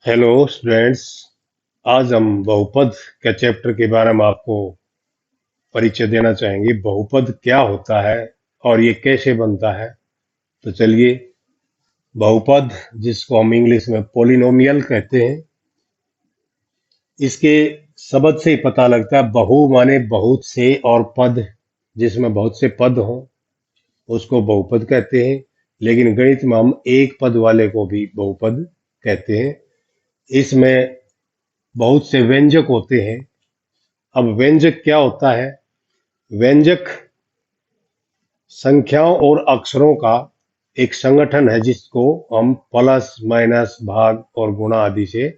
Hello students. आज हम बहुपद के चैप्टर के बारे में आपको परिचय देना चाहेंगे। बहुपद क्या होता है और ये कैसे बनता है। तो चलिए, बहुपद जिसको हम इंग्लिश में पॉलिनोमियल कहते हैं, इसके शब्द से ही पता लगता है। बहु माने बहुत से, और पद जिसमें बहुत से पद हों उसको बहुपद कहते हैं। लेकिन गणित में हम एक पद वाले को भी बहुपद कहते हैं। इसमें बहुत से व्यंजक होते हैं। अब व्यंजक क्या होता है? व्यंजक संख्याओं और अक्षरों का एक संगठन है जिसको हम प्लस माइनस भाग और गुणा आदि से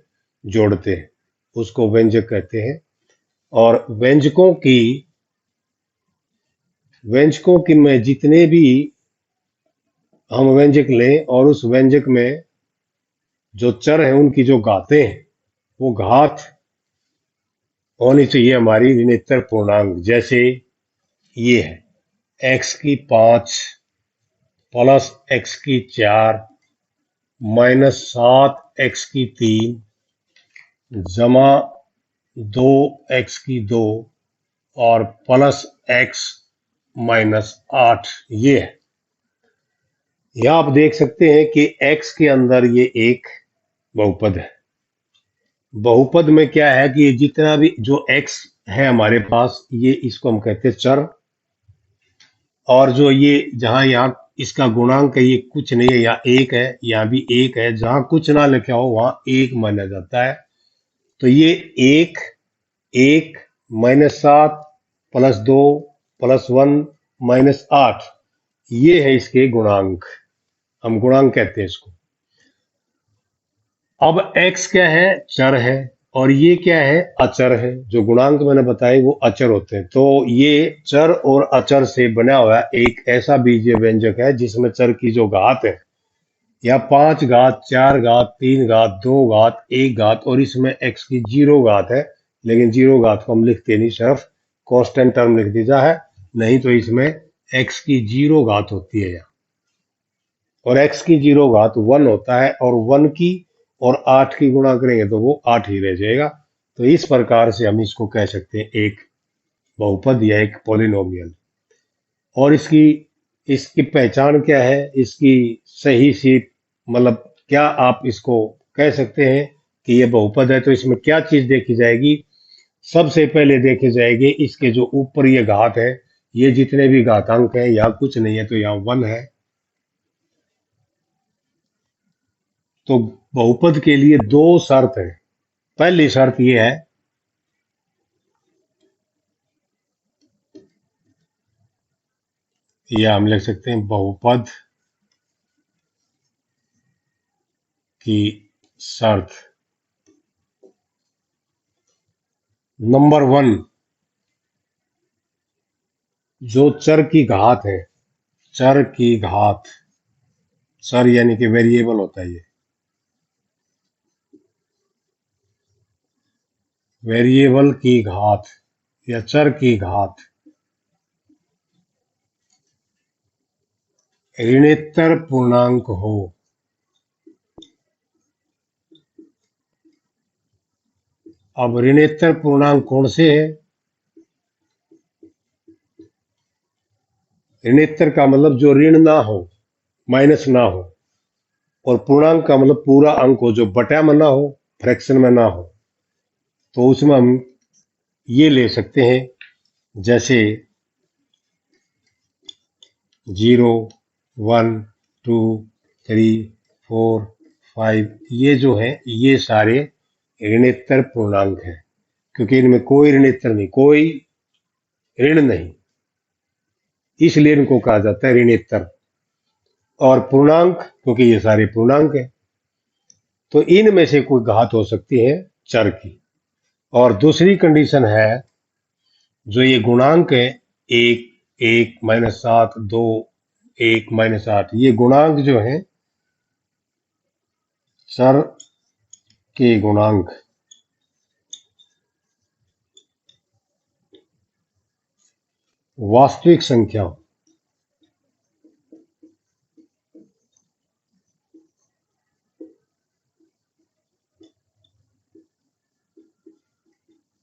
जोड़ते हैं, उसको व्यंजक कहते हैं। और व्यंजकों की में जितने भी हम व्यंजक लें और उस व्यंजक में जो चर हैं उनकी जो घातें हैं, वो घात होनी चाहिए हमारी ऋणात्मक पूर्णांक। जैसे ये है x की 5 प्लस x की 4 माइनस 7 x की 3 जमा 2 x की 2 और प्लस x माइनस 8। ये है। यह आप देख सकते हैं कि x के अंदर ये एक बहुपद है। बहुपद में क्या है कि जितना भी जो x है हमारे पास, ये इसको हम कहते हैं चर। और जो ये जहां यहाँ इसका गुणांक है, ये कुछ नहीं है, यहाँ एक है, यहाँ भी एक है। जहां कुछ ना लिखा हो वहां एक माना जाता है। तो ये एक, एक माइनस 7 प्लस 2 प्लस 1 माइनस 8, ये है इसके गुणांक। हम गुणांक कहते हैं इसको। अब x क्या है? चर है। और ये क्या है? अचर है। जो गुणांक मैंने बताए वो अचर होते हैं। तो ये चर और अचर से बना हुआ एक ऐसा बीजीय व्यंजक है जिसमें चर की जो घात है, या 5 घात, 4 घात, 3 घात, 2 घात, 1 घात, और इसमें x की 0 घात है। लेकिन 0 घात को हम लिखते नहीं, सिर्फ कांस्टेंट टर्म लिख दीजा है। नहीं तो इसमें x की 0 घात होती है यहाँ। और x की 0 घात 1 होता है, और 1 की और 8 की गुणा करेंगे तो वो 8 ही रह जाएगा। तो इस प्रकार से हम इसको कह सकते हैं एक बहुपद या एक पॉलिनोमियल। और इसकी इसकी पहचान क्या है? इसकी सही सी मतलब क्या आप इसको कह सकते हैं कि ये बहुपद है? तो इसमें क्या चीज देखी जाएगी? सबसे पहले देखे जाएंगे इसके जो ऊपर ये घात है, ये जितने भी घातांक है, यहाँ कुछ नहीं है तो यहाँ 1 है। तो बहुपद के लिए दो शर्त है। पहली शर्त ये है, या हम लिख सकते हैं बहुपद की शर्त नंबर 1, जो चर की घात है, चर की घात, चर यानी कि वेरिएबल होता है ये, वेरिएबल की घात या चर की घात ऋणोत्तर पूर्णांक हो। अब ऋणोत्तर पूर्णांक कौन से है? ऋणोत्तर का मतलब जो ऋण ना हो, माइनस ना हो। और पूर्णांक का मतलब पूरा अंक हो, जो बटा में ना हो, फ्रैक्शन में ना हो। तो उसमें हम ये ले सकते हैं, जैसे 0, 1, 2, 3, 4, 5, ये जो है ये सारे ऋणोत्तर पूर्णांक हैं, क्योंकि इनमें कोई ऋणोत्तर नहीं, कोई ऋण नहीं, इसलिए इनको कहा जाता है ऋणोत्तर। और पूर्णांक, क्योंकि ये सारे पूर्णांक है, तो इनमें से कोई घात हो सकती है चर की। और दूसरी कंडीशन है, जो ये गुणांक है, एक, एक माइनस 7, 2, 1 माइनस 8, ये गुणांक जो है चर के गुणांक वास्तविक संख्या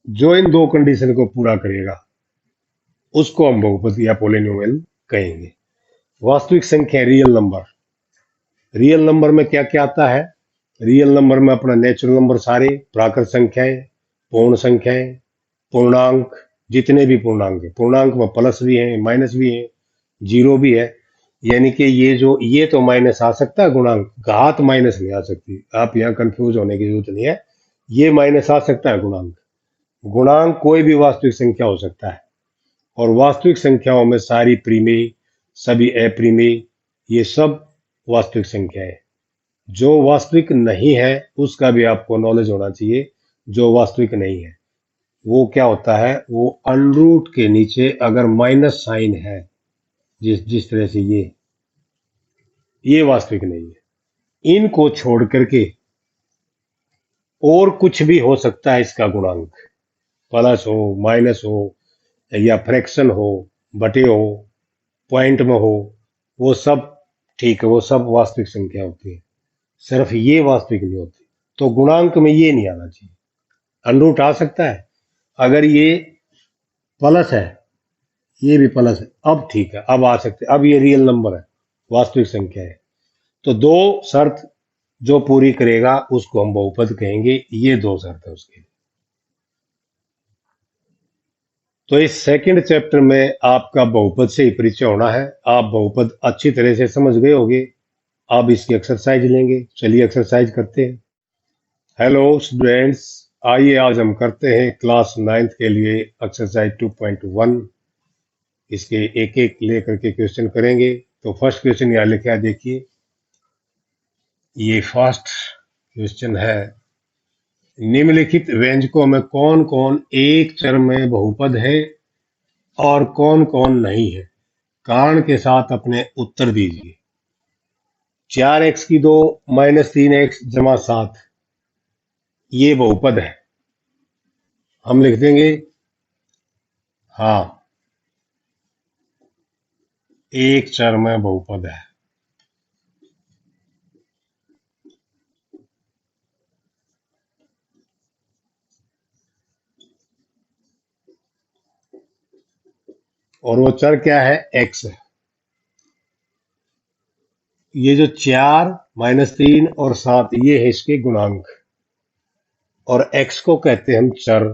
जो इन दो कंडीशन को पूरा करेगा उसको हम बहुपद या पॉलिनोमियल कहेंगे। वास्तविक संख्या रियल नंबर, रियल नंबर में क्या क्या आता है? रियल नंबर में अपना नेचुरल नंबर सारे, प्राकृत संख्याएं, पूर्ण संख्याएं, पूर्णांक, जितने भी पूर्णांक है, पूर्णांक में प्लस भी है, माइनस भी है, जीरो भी है। यानी कि ये तो माइनस आ सकता है गुणांक, घात माइनस नहीं आ सकती। आप यहाँ कंफ्यूज होने की जरूरत नहीं है, ये माइनस आ सकता है गुणांक। गुणांक कोई भी वास्तविक संख्या हो सकता है, और वास्तविक संख्याओं में सारी प्रीमेय, सभी अप्रीमेय, ये सब वास्तविक संख्या है। जो वास्तविक नहीं है उसका भी आपको नॉलेज होना चाहिए। जो वास्तविक नहीं है वो क्या होता है, वो अनरूट के नीचे अगर माइनस साइन है, जिस जिस तरह से ये वास्तविक नहीं है। इनको छोड़ करके और कुछ भी हो सकता है इसका गुणांक, प्लस हो, माइनस हो, या फ्रैक्शन हो, बटे हो, पॉइंट में हो, वो सब ठीक है, वो सब वास्तविक संख्या होती है। सिर्फ ये वास्तविक नहीं होती। तो गुणांक में ये नहीं आना चाहिए। अनरूट आ सकता है, अगर ये प्लस है, ये भी प्लस है, अब ठीक है, अब आ सकते, अब ये रियल नंबर है, वास्तविक संख्या है। तो दो शर्त जो पूरी करेगा उसको हम बहुपद कहेंगे। ये दो शर्त है उसके। तो इस सेकंड चैप्टर में आपका बहुपद से ही परिचय होना है। आप बहुपद अच्छी तरह से समझ गए होंगे। अब इसकी एक्सरसाइज लेंगे। चलिए एक्सरसाइज करते हैं। हेलो स्टूडेंट्स, आइए आज हम करते हैं क्लास 9th के लिए एक्सरसाइज 2.1। इसके एक एक लेकर के क्वेश्चन करेंगे। तो फर्स्ट क्वेश्चन यहाँ लिखा है, देखिए ये फर्स्ट क्वेश्चन है। निम्नलिखित व्यंजकों में कौन कौन एक चर में बहुपद है और कौन कौन नहीं है? कारण के साथ अपने उत्तर दीजिए। 4x की 2 माइनस 3x जमा 7, ये बहुपद है। हम लिख देंगे हाँ, एक चर में बहुपद है। और वो चर क्या है? x है। ये जो 4 माइनस 3 और 7, ये है इसके गुणांक। और x को कहते हैं हम चर,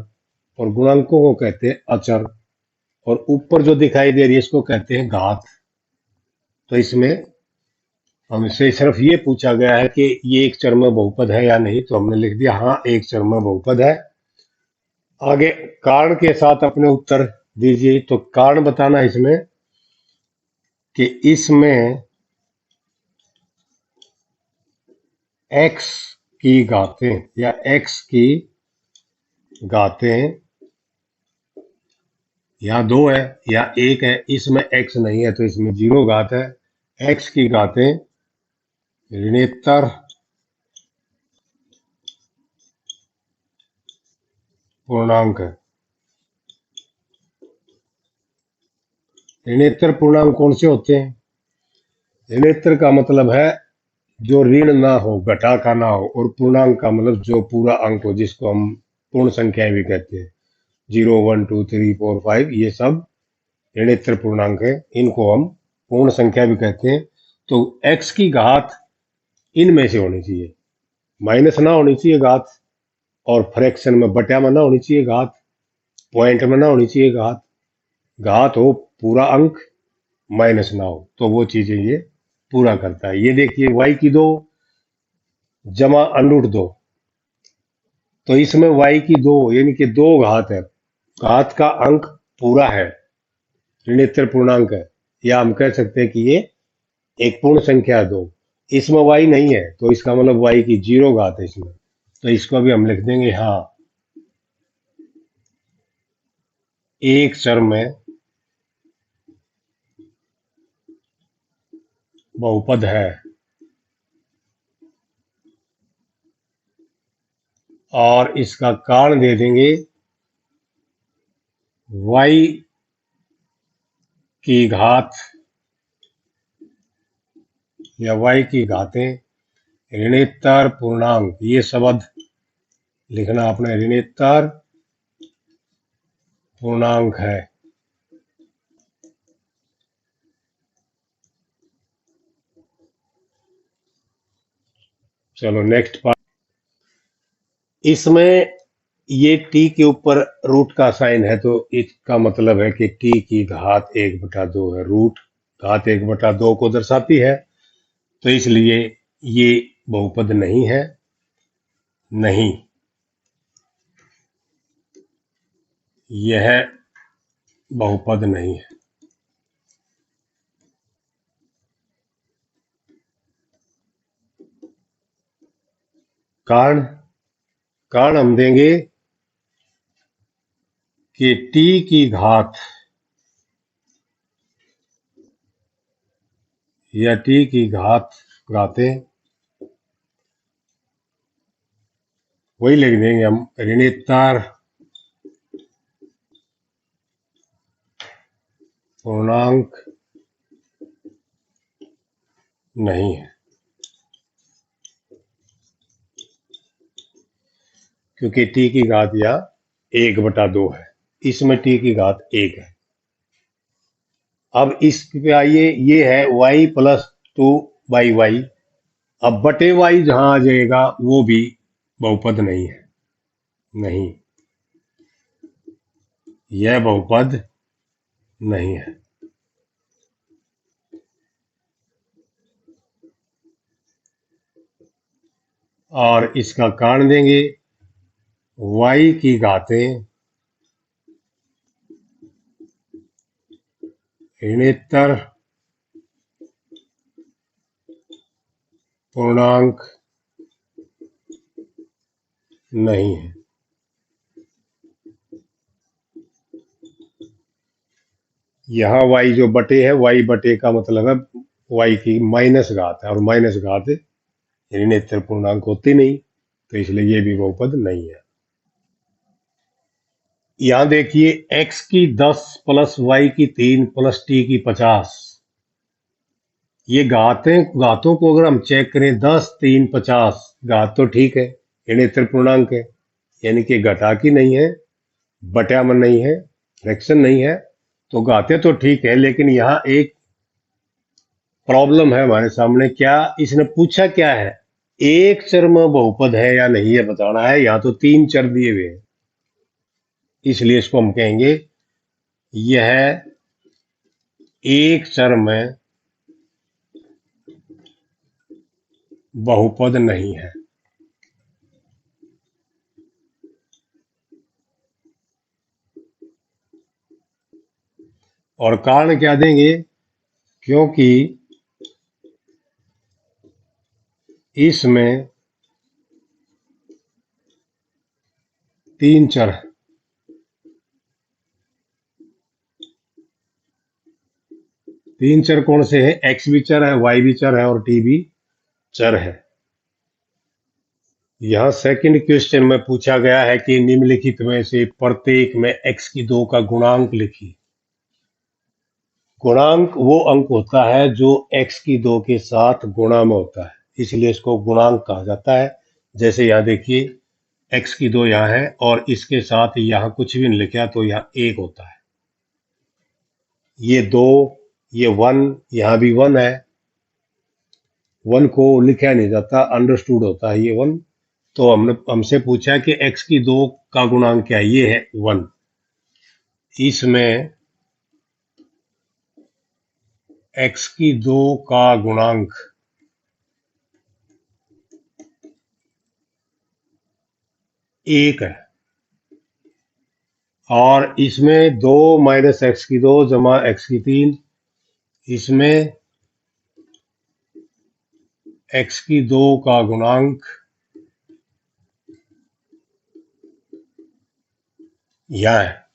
और गुणांकों को कहते हैं अचर। और ऊपर जो दिखाई दे रही है इसको कहते हैं घात। तो इसमें हमसे सिर्फ ये पूछा गया है कि ये एक चर में बहुपद है या नहीं, तो हमने लिख दिया हाँ, एक चर में बहुपद है। आगे कारण के साथ अपने उत्तर दीजिए। तो कारण बताना है इसमें कि इसमें x की घातें या x की घातें या 2 है या 1 है, इसमें x नहीं है तो इसमें 0 घात है। x की घातें ऋणोत्तर पूर्णांक है। ऋणोत्तर पूर्णांक कौन से होते हैं? ऋणोत्तर का मतलब है जो ऋण ना हो, घटा का ना हो, और पूर्णांक का मतलब जो पूरा अंक हो, जिसको हम पूर्ण संख्याएं भी कहते हैं। 0 1 2 3 4 5, ये सब ऋणोत्तर पूर्णांक है। इनको हम पूर्ण संख्या भी कहते हैं। तो x की घात इनमें से होनी चाहिए, माइनस ना होनी चाहिए घात, और फ्रैक्शन में बटा में ना होनी चाहिए घात, पॉइंट में ना होनी चाहिए घात। घात हो पूरा अंक, माइनस ना हो, तो वो चीजें ये पूरा करता है। ये देखिए y की 2 जमा अंडरूट 2, तो इसमें y की 2 यानी कि 2 घात है। घात का अंक पूरा है, ऋणोत्तर पूर्णांक है, या हम कह सकते हैं कि ये एक पूर्ण संख्या है 2। इसमें y नहीं है तो इसका मतलब y की 0 घात है इसमें। तो इसको भी हम लिख देंगे हाँ, एक चर में बहुपद है। और इसका कारण दे देंगे y की घात या y की घातें ऋणोत्तर पूर्णांक। ये शब्द लिखना आपने, ऋणोत्तर पूर्णांक है। चलो नेक्स्ट पार्ट। इसमें ये टी के ऊपर रूट का साइन है, तो इसका मतलब है कि टी की घात 1/2 है। रूट घात 1/2 को दर्शाती है, तो इसलिए ये बहुपद नहीं है। नहीं, यह बहुपद नहीं है। कारण कारण हम देंगे कि टी की घात या टी की घातें वही लिख देंगे हम, ऋणोत्तर पूर्णांक नहीं है, क्योंकि टी की घात यहाँ 1/2 है। इसमें टी की घात 1 है। अब इस पे आइए, ये है y+2/y। अब बटे y जहां आ जाएगा वो भी बहुपद नहीं है। नहीं, यह बहुपद नहीं है। और इसका कारण देंगे, y की घातें ऋणोत्तर पूर्णांक नहीं है। यहाँ y जो बटे है, y बटे का मतलब है y की माइनस घात है, और माइनस घात ऋणोत्तर पूर्णांक होती नहीं, तो इसलिए ये भी बहुपद नहीं है। यहां देखिए, x की 10 प्लस y की 3 प्लस t की 50, ये घातों को अगर हम चेक करें, 10, 3, 50 घात तो ठीक है, ऋणोत्तर पूर्णांक है, यानी कि घटा की नहीं है, बटा में नहीं है, फ्रैक्शन नहीं है, तो घातें तो ठीक है। लेकिन यहाँ एक प्रॉब्लम है हमारे सामने। क्या इसने पूछा क्या है? एक चर में बहुपद है या नहीं, है बताना है। यहाँ तो 3 चर दिए हुए हैं, इसलिए इसको हम कहेंगे यह एक चर में बहुपद नहीं है। और कारण क्या देंगे? क्योंकि इसमें 3 चर है। 3 चर कौन से हैं? x भी चर है, y भी चर है, और t भी चर है। यहां सेकंड क्वेश्चन में पूछा गया है कि निम्नलिखित में से प्रत्येक में x की 2 का गुणांक लिखिए। गुणांक वो अंक होता है जो x की 2 के साथ गुणा में होता है, इसलिए इसको गुणांक कहा जाता है। जैसे यहाँ देखिए, x की 2 यहाँ है, और इसके साथ यहाँ कुछ भी नहीं लिखा, तो यहाँ 1 होता है। ये 2, ये 1, यहाँ भी 1 है। 1 को लिखा नहीं जाता, अंडरस्टूड होता है ये 1। तो हमसे पूछा कि x की 2 का गुणांक क्या है? ये है 1। इसमें x की 2 का गुणांक 1 है, और इसमें 2 माइनस एक्स की 2 जमा x की 3, इसमें x की 2 का गुणांक यह है।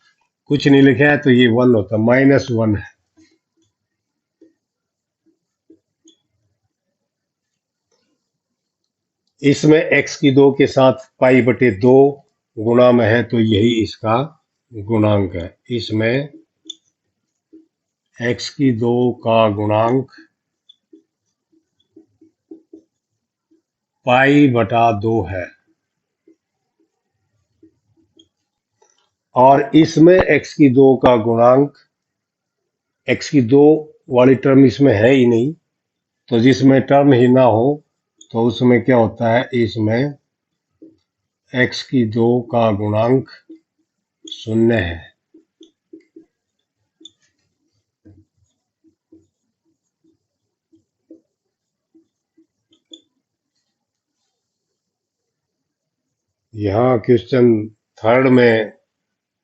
कुछ नहीं लिखा है, तो ये 1 होता, -1 है। इसमें x की 2 के साथ π/2 गुणा में है, तो यही इसका गुणांक है। इसमें x की 2 का गुणांक π/2 है। और इसमें x की 2 का गुणांक, x की 2 वाली टर्म इसमें है ही नहीं, तो जिसमें टर्म ही ना हो तो उसमें क्या होता है, इसमें x की 2 का गुणांक 0 है। यहाँ क्वेश्चन थर्ड में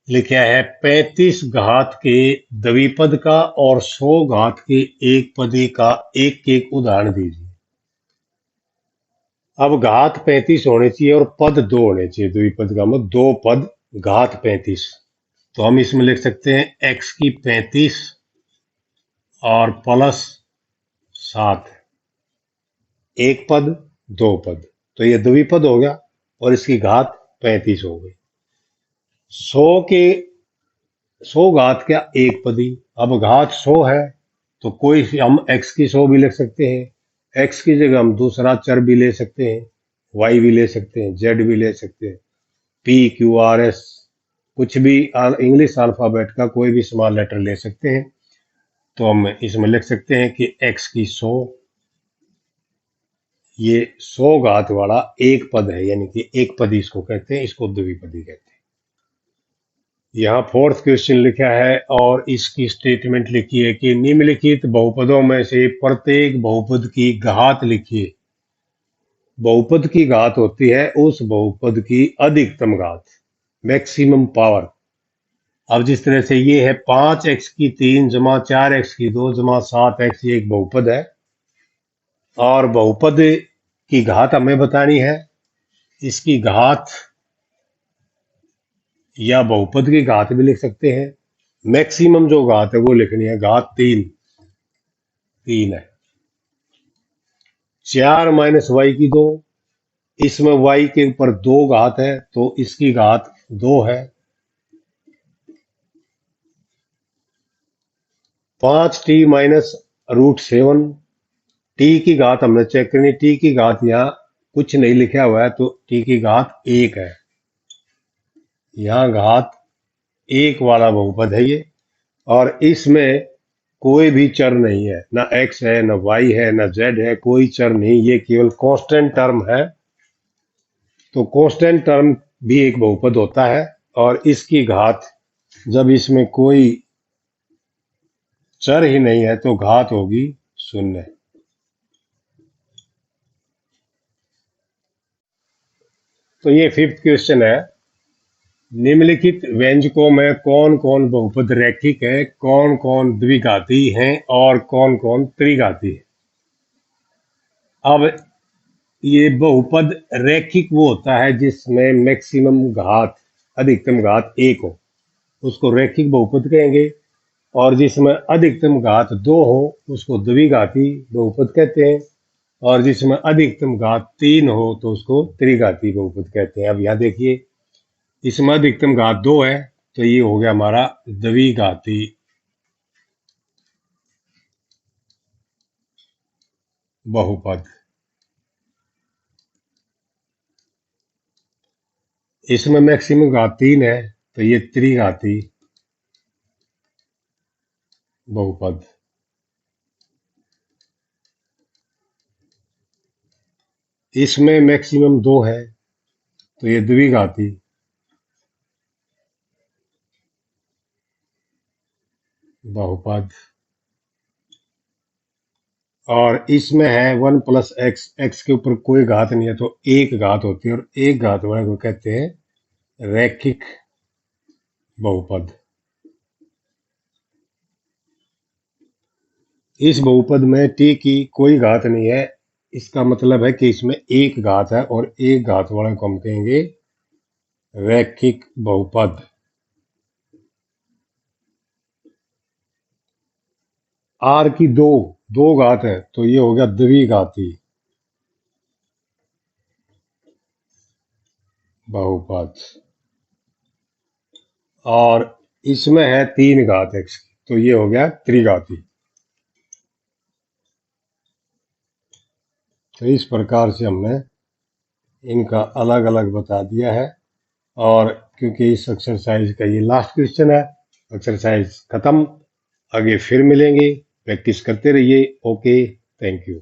लिखा है 35 घात के द्विपद का और 100 घात के एक पदी का एक एक उदाहरण दीजिए। अब घात 35 होने चाहिए और पद 2 होने चाहिए, द्विपद का मतलब 2 पद, घात 35। तो हम इसमें लिख सकते हैं x की 35 और प्लस 7, एक पद 2 पद, तो ये द्विपद हो गया और इसकी घात 35 हो गई। 100 के 100 घात क्या एक पदी, अब घात 100 है तो कोई हम x की 100 भी लिख सकते हैं, x की जगह हम दूसरा चर भी ले सकते हैं, y भी ले सकते हैं, z भी ले सकते हैं, p q r s, कुछ भी इंग्लिश अल्फाबेट का कोई भी स्मॉल लेटर ले सकते हैं। तो हम इसमें लिख सकते हैं कि x की 100, ये 100 घात वाला एक पद है, यानी कि एक पदी इसको कहते हैं, इसको द्विपदी कहते हैं। यहाँ फोर्थ क्वेश्चन लिखा है और इसकी स्टेटमेंट लिखी है कि निम्नलिखित बहुपदों में से प्रत्येक बहुपद की घात लिखिए। बहुपद की घात होती है उस बहुपद की अधिकतम घात, मैक्सिमम पावर। अब जिस तरह से ये है 5x की 3 जमा 4x की 2 जमा 7x, ये एक बहुपद है और बहुपद की घात हमें बतानी है। इसकी घात या बहुपद की घात भी लिख सकते हैं, मैक्सिमम जो घात है वो लिखनी है, घात 3 है। 4 माइनस वाई की 2, इसमें y के ऊपर 2 घात है तो इसकी घात 2 है। 5t माइनस रूट 7, टी की घात हमने चेक करनी, टी की घात यहाँ कुछ नहीं लिखा हुआ है तो टी की घात 1 है, यहाँ घात 1 वाला बहुपद है ये, और इसमें कोई भी चर नहीं है, ना x है ना y है ना z है, कोई चर नहीं, ये केवल कांस्टेंट टर्म है। तो कांस्टेंट टर्म भी एक बहुपद होता है और इसकी घात, जब इसमें कोई चर ही नहीं है तो घात होगी 0। तो ये फिफ्थ क्वेश्चन है, निम्नलिखित व्यंजकों में कौन कौन बहुपद रैखिक है, कौन कौन द्विघाती हैं और कौन कौन त्रिघाती है। अब ये बहुपद रैखिक वो होता है जिसमें मैक्सिमम घात, अधिकतम घात 1 हो, उसको रैखिक बहुपद कहेंगे, और जिसमें अधिकतम घात 2 हो उसको द्विघाती बहुपद कहते हैं, और जिसमें अधिकतम घात 3 हो तो उसको त्रिघाती बहुपद कहते हैं। अब यहाँ देखिए, इसमें अधिकतम घात 2 है तो ये हो गया हमारा द्विघाती बहुपद। इसमें मैक्सिमम घात 3 है तो ये त्रिघाती बहुपद। इसमें मैक्सिमम 2 है तो ये द्विघाती बहुपद। और इसमें है 1 प्लस एक्स, एक्स के ऊपर कोई घात नहीं है तो एक घात होती है, और एक घात वाले को कहते हैं रैखिक बहुपद। इस बहुपद में टी की कोई घात नहीं है, इसका मतलब है कि इसमें एक घात है और एक घात वाले को हम कहेंगे रैखिक बहुपद। आर की दो दो घात है तो ये हो गया द्विघाती बहुपद। और इसमें है 3 घात एक्स की तो ये हो गया त्रिघाती। तो इस प्रकार से हमने इनका अलग अलग बता दिया है। और क्योंकि इस एक्सरसाइज का ये लास्ट क्वेश्चन है, एक्सरसाइज खत्म। आगे फिर मिलेंगे, प्रैक्टिस करते रहिए। Okay, thank you.